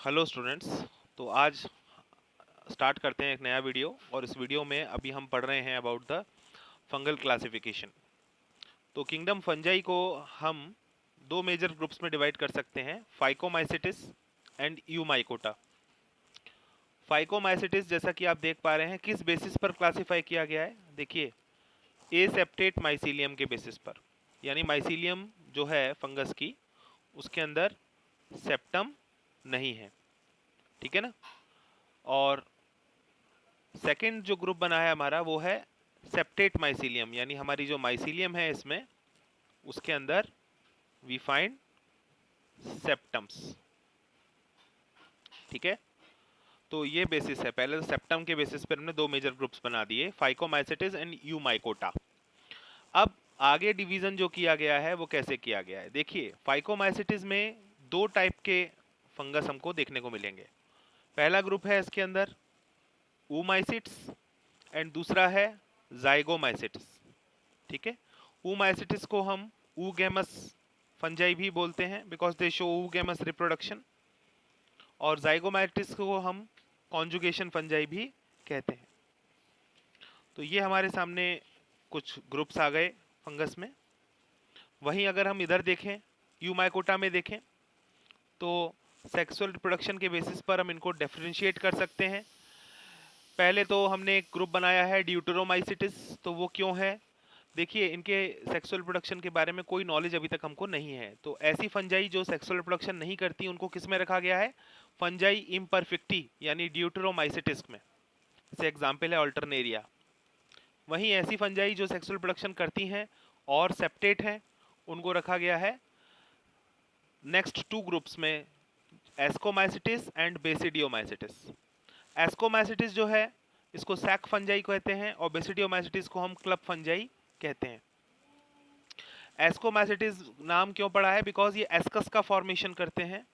Hello students. तो आज start करते हैं एक नया वीडियो और इस वीडियो में अभी हम पढ़ रहे हैं अबाउट द फंगल क्लासिफिकेशन। तो किंगडम फंजाई को हम दो मेजर ग्रुप्स में डिवाइड कर सकते हैं, फाइकोमाइसिटिस एंड यूमाइकोटा। फाइकोमाइसिटिस जैसा कि आप देख पा रहे हैं किस बेसिस पर क्लासिफाई किया गया है, देखिए एसेप्टेट माइसीलियम के बेसिस पर, यानी माइसीलियम जो है फंगस की उसके अंदर सेप्टम नहीं है, ठीक है ना। और सेकंड जो ग्रुप बना है हमारा वो है सेप्टेट माइसीलियम, यानी हमारी जो माइसीलियम है इसमें उसके अंदर वी फाइंड सेप्टम्स, ठीक है। तो ये बेसिस है, पहले तो सेप्टम के बेसिस पर हमने दो मेजर ग्रुप्स बना दिए, फाइकोमाइसिटिस एंड यूमाइकोटा। अब आगे डिवीजन जो किया गया है वो कैसे किया गया है, देखिए फाइकोमाइसिटिस में दो टाइप के फंगस हमको देखने को मिलेंगे। पहला ग्रुप है इसके अंदर ऊमाइसिट्स एंड दूसरा है जाइगोमाइसिट्स, ठीक है। ऊमाइसिटिस को हम ऊगेमस फंजाई भी बोलते हैं because they show oogamous reproduction, और जाइगोमाइटिस को हम कॉन्जुगेशन फंजाई भी कहते हैं। तो ये हमारे सामने कुछ ग्रुप्स आ गए फंगस में। वहीं अगर हम इधर देखें यूमाइकोटा में देखें तो सेक्सुअल रिप्रोडक्शन के बेसिस पर हम इनको डिफरेंशिएट कर सकते हैं। पहले तो हमने एक ग्रुप बनाया है ड्यूटेरोमाइसिटिस, तो वो क्यों है, देखिए इनके सेक्सुअल प्रोडक्शन के बारे में कोई नॉलेज अभी तक हमको नहीं है। तो ऐसी फंजाई जो सेक्सुअल प्रोडक्शन नहीं करती उनको किस में रखा गया है, फंजाई इम्परफेक्टी यानी ड्यूटेरोमाइसिटिस में। जैसे एग्जाम्पल है अल्टरनेरिया। वहीं ऐसी फंजाई जो सेक्सुअल प्रोडक्शन करती हैं और सेप्टेट हैं उनको रखा गया है नेक्स्ट टू ग्रुप्स में, एस्कोमाइसिटिस एंड बेसिडियोमाइसिटिस। एस्कोमाइसिटिस जो है इसको सैक फंजाई कहते हैं और बेसिडियोमाइसिटिस को हम क्लब फंजाई कहते हैं। एस्कोमाइसिटिस नाम क्यों पड़ा है, बिकॉज ये एस्कस का फॉर्मेशन करते हैं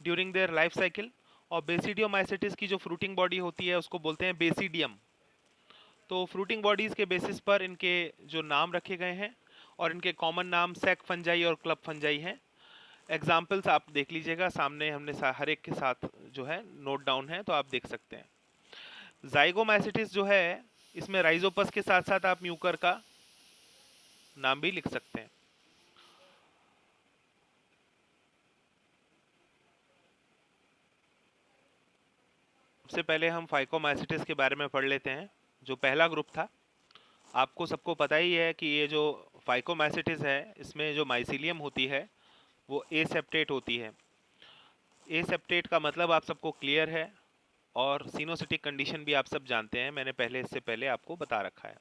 ड्यूरिंग देयर लाइफ साइकिल। और बेसिडियोमाइसिटिस की जो फ्रूटिंग बॉडी होती है उसको बोलते हैं बेसिडियम। तो फ्रूटिंग बॉडीज के बेसिस पर इनके जो नाम रखे गए हैं, और इनके कॉमन नाम सैक फंजाई और क्लब फंजाई हैं। एग्जाम्पल्स आप देख लीजिएगा, सामने हमने हर एक के साथ जो है नोट डाउन है तो आप देख सकते हैं। जाइगोमाइसिटिस जो है इसमें राइजोपस के साथ साथ आप म्यूकर का नाम भी लिख सकते हैं। सबसे पहले हम फाइकोमाइसिटिस के बारे में पढ़ लेते हैं, जो पहला ग्रुप था। आपको सबको पता ही है कि ये जो फाइकोमाइसिटिस है इसमें जो माइसीलियम होती है वो एसेप्टेट होती है। एसेप्टेट का मतलब आप सबको क्लियर है, और सिनोसिटिक कंडीशन भी आप सब जानते हैं, मैंने पहले इससे पहले आपको बता रखा है।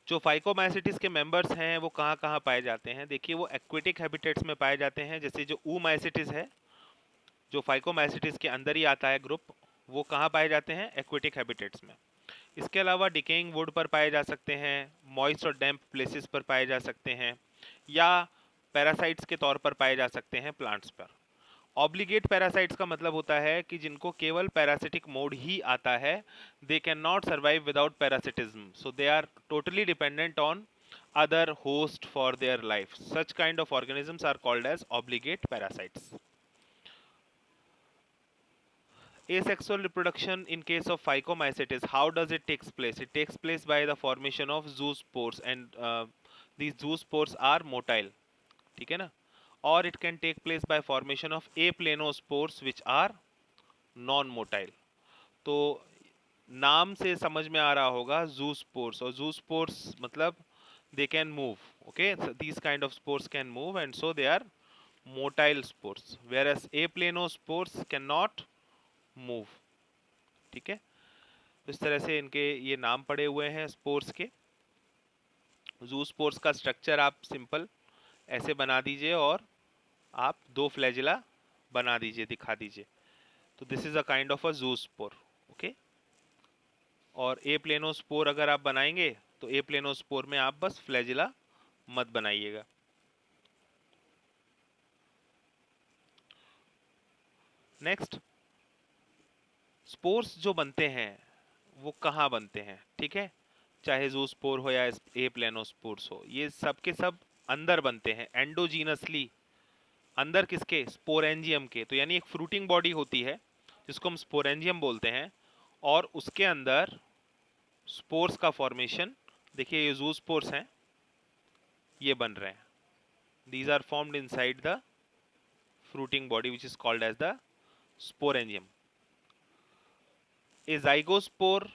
जो फाइकोमाइसिटिस के मेंबर्स हैं वो कहाँ कहाँ पाए जाते हैं, देखिए वो एक्वेटिक हैबिटेट्स में पाए जाते हैं। जैसे जो ऊमाइसिटिस है जो फाइकोमाइसिटिस के अंदर ही आता है ग्रुप, वो कहाँ पाए जाते हैं, एक्वेटिक हैबिटेट्स में। इसके अलावा डिकेइंग वुड पर पाए जा सकते हैं, मॉइस्ट और डैम्प प्लेसेस पर पाए जा सकते हैं, या पैरासाइट्स के तौर पर पाए जा सकते हैं प्लांट्स पर। ऑब्लिगेट पैरासाइट्स का मतलब होता है कि जिनको केवल पैरासिटिक मोड ही आता है, they can not survive without parasitism, so they are totally dependent on other host for their life. Such kind of organisms are called as obligate parasites. Asexual reproduction in case of phycomycetes, how does it takes place? It takes place by the formation of zoospores, and these zoospores are motile, ठीक है ना। और it can take place by formation of aplanospores which are non motile। तो नाम से समझ में आ रहा होगा zoospores, और zoospores मतलब they can move, okay, so these kind of spores can move and so they are motile spores, whereas aplanospores cannot move, ठीक है। तो इस तरह से इनके ये नाम पड़े हुए हैं स्पोर्स के। जू स्पोर्स का स्ट्रक्चर आप सिंपल ऐसे बना दीजिए और आप दो फ्लैजिला बना दीजिए, दिखा दीजिए। तो this is a kind of a जू स्पोर, ओके। और ए प्लेनोस्पोर अगर आप बनाएंगे तो ए प्लेनोस्पोर में आप बस फ्लैजिला मत बनाइएगा। नेक्स्ट, स्पोर्स जो बनते हैं वो कहाँ बनते हैं, ठीक है। चाहे जूस्पोर हो या ए प्लेनोस्पोर्स हो, ये सब के सब अंदर बनते हैं एंडोजीनसली, अंदर किसके, स्पोरेंजियम के। तो यानी एक फ्रूटिंग बॉडी होती है जिसको हम स्पोरेंजियम बोलते हैं, और उसके अंदर स्पोर्स का फॉर्मेशन, देखिए ये ज़ूस्पोर्स हैं, ये बन रहे हैं। These are formed inside the fruiting body which is called as the sporangium. A zygospore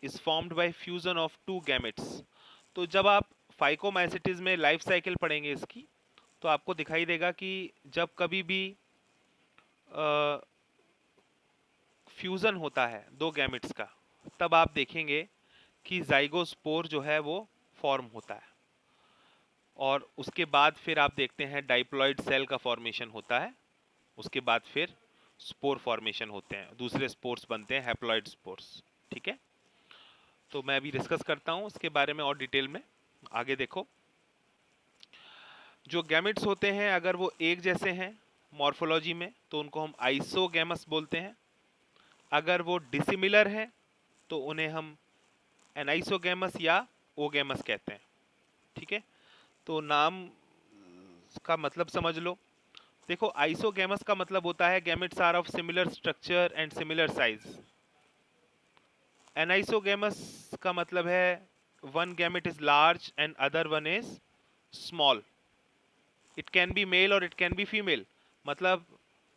is formed by fusion of two gametes. तो जब आप फाइकोमाइसिटिस में लाइफ साइकिल पढ़ेंगे इसकी, तो आपको दिखाई देगा कि जब कभी भी फ्यूजन होता है दो गैमेट्स का, तब आप देखेंगे कि जाइगोस्पोर जो है वो फॉर्म होता है, और उसके बाद फिर आप देखते हैं डाइप्लॉइड सेल का फॉर्मेशन होता है। उसके बाद फिर स्पोर फॉर्मेशन होते हैं, दूसरे स्पोर्स बनते हैं, हैप्लॉइड स्पोर्स। ठीक है, तो मैं अभी डिस्कस करता हूँ इसके बारे में और डिटेल में। आगे देखो, जो गैमेट्स होते हैं अगर वो एक जैसे हैं मॉर्फोलॉजी में तो उनको हम आइसोगैमस बोलते हैं। अगर वो डिसिमिलर हैं तो उन्हें हम एनाइसोगैमस या ओगैमस कहते हैं। ठीक है, तो नाम का मतलब समझ लो। देखो, आइसोगैमस का मतलब होता है gametes are of similar structure and similar size. Anisogamous का मतलब है one gamete is large and other one is small. It can be male और इट कैन बी फीमेल। मतलब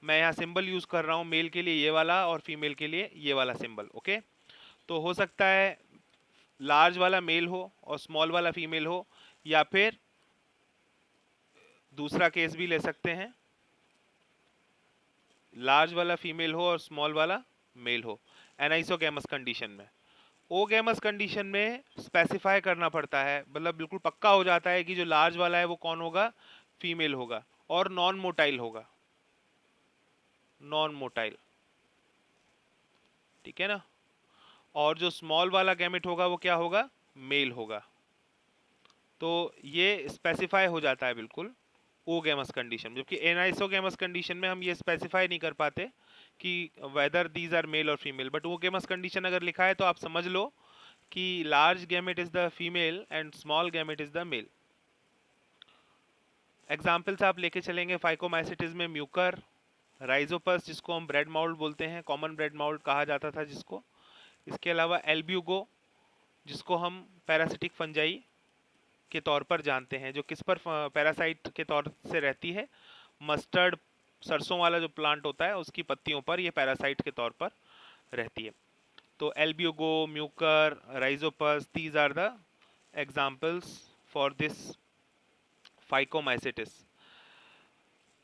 मैं यहाँ सिंबल यूज कर रहा हूँ, मेल के लिए ये वाला और फीमेल के लिए ये वाला सिंबल। ओके, तो हो सकता है लार्ज वाला मेल हो और स्मॉल वाला फीमेल हो, या फिर दूसरा केस भी ले सकते हैं, लार्ज वाला फीमेल हो और स्मॉल वाला मेल हो, एनाइसोगैमस कंडीशन में। ओगैमस कंडीशन में स्पेसिफाई करना पड़ता है, मतलब बिल्कुल पक्का हो जाता है कि जो लार्ज वाला है वो कौन होगा, फीमेल होगा और नॉन मोटाइल होगा, नॉन मोटाइल। ठीक है ना, और जो स्मॉल वाला गैमेट होगा वो क्या होगा, मेल होगा। तो ये स्पेसिफाई हो जाता है बिल्कुल ओगैमस कंडीशन, जबकि एनाइसोगैमस कंडीशन में हम ये स्पेसिफाई नहीं कर पाते कि वेदर दीज आर मेल और फीमेल। बट ओगैमस कंडीशन अगर लिखा है तो आप समझ लो कि large gamete is the female and small gamete is the male. Examples आप लेके चलेंगे फाइकोमाइसिटिस में म्यूकर, राइजोपस जिसको हम ब्रेड माउल्ट बोलते हैं, कॉमन ब्रेड माउल्ट कहा जाता था जिसको। इसके अलावा एल्ब्यूगो जिसको हम पैरासिटिक फंजाई के तौर पर जानते हैं, जो किस पर पैरासाइट के तौर से रहती है, मस्टर्ड सरसों वाला जो प्लांट होता है उसकी पत्तियों पर ये पैरासाइट के तौर पर रहती है। तो Albugo, Mucor, Rhizopus, these are the examples for this phycomycetes.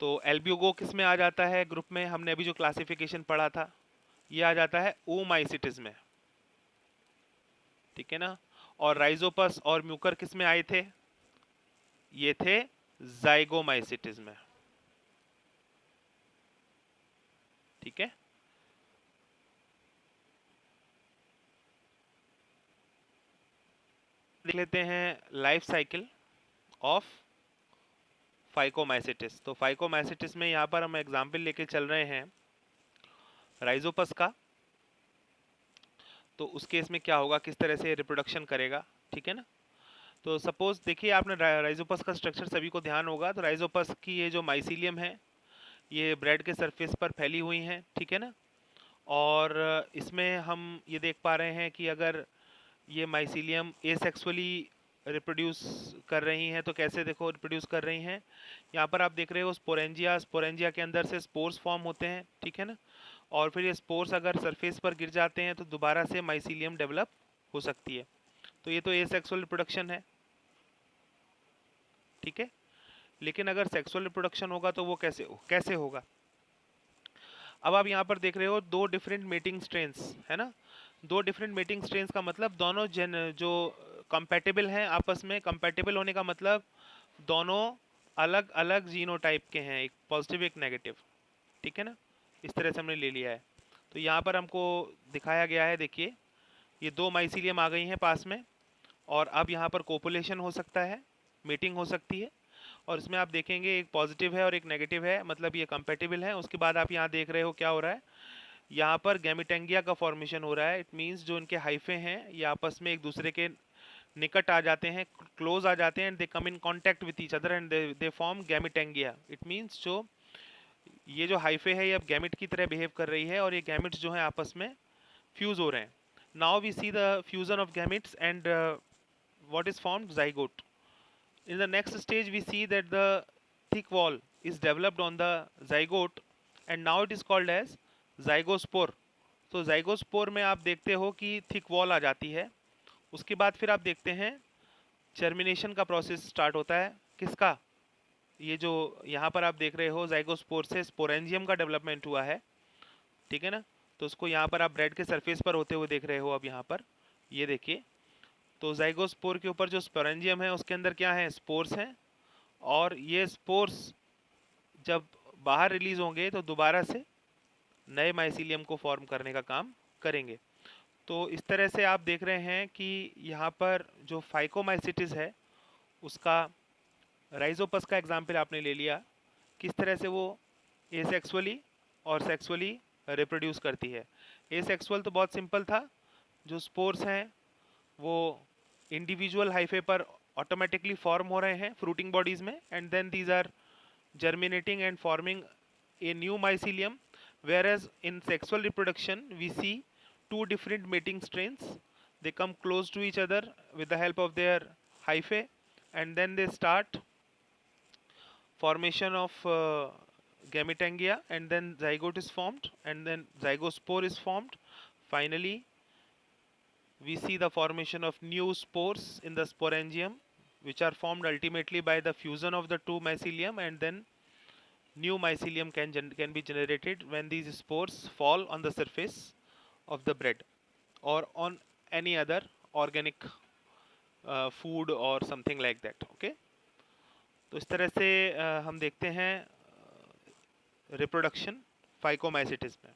तो एल्ब्यूगो किस में आ जाता है ग्रुप में, हमने अभी जो क्लासिफिकेशन पढ़ा था, ये आ जाता है ओमाइसिटिस में। ठीक है ना, और राइजोपस और म्यूकर किस में आए थे, ये थे जाइगोमाइसिटिस में। ठीक है, देख लेते हैं लाइफ साइकिल ऑफ फाइकोमाइसिटिस। तो फाइकोमाइसिटिस में यहाँ पर हम एग्जाम्पल लेके चल रहे हैं राइजोपस का। तो उस केस में क्या होगा, किस तरह से रिप्रोडक्शन करेगा। ठीक है ना, तो सपोज देखिए आपने राइजोपस का स्ट्रक्चर सभी को ध्यान होगा। तो राइजोपस की ये जो माइसीलियम है ये ब्रेड के सरफेस पर फैली हुई हैं। ठीक है ना, और इसमें हम ये देख पा रहे हैं कि अगर ये माइसीलियम एसेक्सुअली रिप्रोड्यूस कर रही हैं तो कैसे देखो रिप्रोड्यूस कर रही हैं। यहाँ पर आप देख रहे हो स्पोरेंजिया, स्पोरेंजिया के अंदर से स्पोर्स फॉर्म होते हैं। ठीक है ना, और फिर ये स्पोर्स अगर सरफेस पर गिर जाते हैं तो दोबारा से माइसीलियम डेवलप हो सकती है। तो ये तो एसेक्सुअल रिप्रोडक्शन है। ठीक है, लेकिन अगर सेक्सुअल रिप्रोडक्शन होगा तो वो कैसे होगा। अब आप यहाँ पर देख रहे हो दो डिफरेंट मेटिंग स्ट्रेन्स है ना। दो डिफरेंट मेटिंग स्ट्रेन्स का मतलब दोनों जो कंपैटिबल हैं आपस में। कंपैटिबल होने का मतलब दोनों अलग अलग जीनोटाइप के हैं, एक पॉजिटिव एक नेगेटिव। ठीक है ना, इस तरह से हमने ले लिया है। तो यहाँ पर हमको दिखाया गया है, देखिए ये दो माइसीलियम आ गई हैं पास में, और अब यहाँ पर कोपुलेशन हो सकता है, मीटिंग हो सकती है। और इसमें आप देखेंगे एक पॉजिटिव है और एक नेगेटिव है, मतलब ये कंपेटिबल है। उसके बाद आप यहाँ देख रहे हो क्या हो रहा है, यहाँ पर गैमेटेंगिया का फॉर्मेशन हो रहा है। इट मीन्स जो इनके हाइफे हैं ये आपस में एक दूसरे के निकट आ जाते हैं, क्लोज आ जाते हैं, and they come in contact with each other and they form gametangia. It means जो ये जो हाइफे है ये अब गैमेट की तरह बिहेव कर रही है और ये गैमेट्स जो हैं आपस में फ्यूज हो रहे हैं. Now we see the fusion of gametes and what is formed? Zygote. In the next stage we see that the thick wall is developed on the zygote and now it is called as zygospore. तो zygospore में आप देखते हो कि thick wall आ जाती है. उसके बाद फिर आप देखते हैं जर्मिनेशन का प्रोसेस स्टार्ट होता है. किसका? ये जो यहाँ पर आप देख रहे हो जाइगोस्पोर से स्पोरेंजियम का डेवलपमेंट हुआ है. ठीक है ना. तो उसको यहाँ पर आप ब्रेड के सरफेस पर होते हुए देख रहे हो. अब यहाँ पर ये देखिए, तो जाइगोस्पोर के ऊपर जो स्पोरेंजियम है उसके अंदर क्या है? स्पोर्स हैं. और ये स्पोर्स जब बाहर रिलीज होंगे तो दोबारा से नए माइसीलियम को फॉर्म करने का काम करेंगे. तो इस तरह से आप देख रहे हैं कि यहाँ पर जो फाइकोमाइसिटिस है उसका राइजोपस का एग्जाम्पल आपने ले लिया. किस तरह से वो एसेक्सुअली और सेक्सुअली रिप्रोड्यूस करती है. एसेक्सुअल तो बहुत सिंपल था. जो स्पोर्स हैं वो इंडिविजुअल हाइफे पर ऑटोमेटिकली फॉर्म हो रहे हैं फ्रूटिंग बॉडीज में and then these are germinating and forming a new mycelium, whereas in sexual reproduction we see two different mating strains. They come close to each other with the help of their hyphae and then they start formation of gametangia and then zygote is formed and then zygospore is formed. Finally we see the formation of new spores in the sporangium which are formed ultimately by the fusion of the two mycelium and then new mycelium can be generated when these spores fall on the surface of the bread or on any other organic food or something like that. Okay. तो इस तरह से हम देखते हैं reproduction phycomycetes में.